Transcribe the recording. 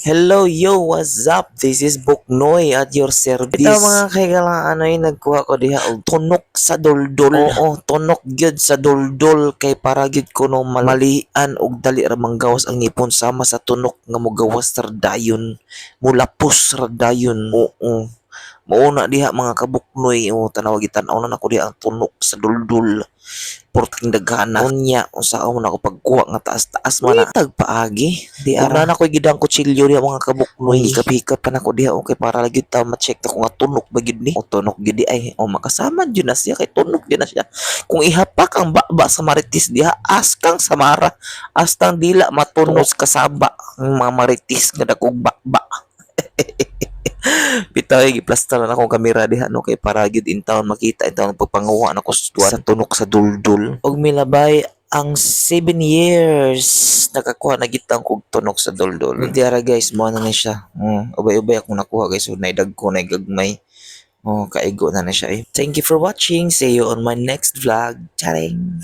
Hello, yo, what's up? This is Buknoy at your service. Ito mga kaigalang ano yung nagkuha ko diha og tunok sa duldul. Oo, tunok gyud sa duldul kay para gyud ko no malian og dali ra manggawas ang ngipon sama sa tunok nga mogawas ra dayon. Mulapos ra dayon. Oo. Mauna diha mga kabuknoy o tanaw gitan-aw na nako diha ang tunok sa duldul. Porting daghana unya unsa mo na ko pagkuha nga taas-taas man na tagpaagi di ara na ko gidang kutsilyo diha mga kabuknoy gikap-hikap pa nako diha okay para lagi ta ma-check ta kung nga tunok ba gid ni o tunok gid di ay o makasama jud na siya kay tunok gyud na siya kung ihapak ang baba sa maritis diha askang samara astang dila matunos kasaba ang mga maritis nga dakog baba. Bitaw giplaster na akong kamera diha no kay para gyud in town makita in town pagpanguha na ko sa tunok sa duldul og milabay ang 7 years nakakuha na gitang kog tunok sa duldul. Diara guys mo na ni siya. Ubay-ubay akong nakuha guys so naidag ko na gagmay. Kaigo na na siya eh. Thank you for watching. See you on my next vlog. Charing.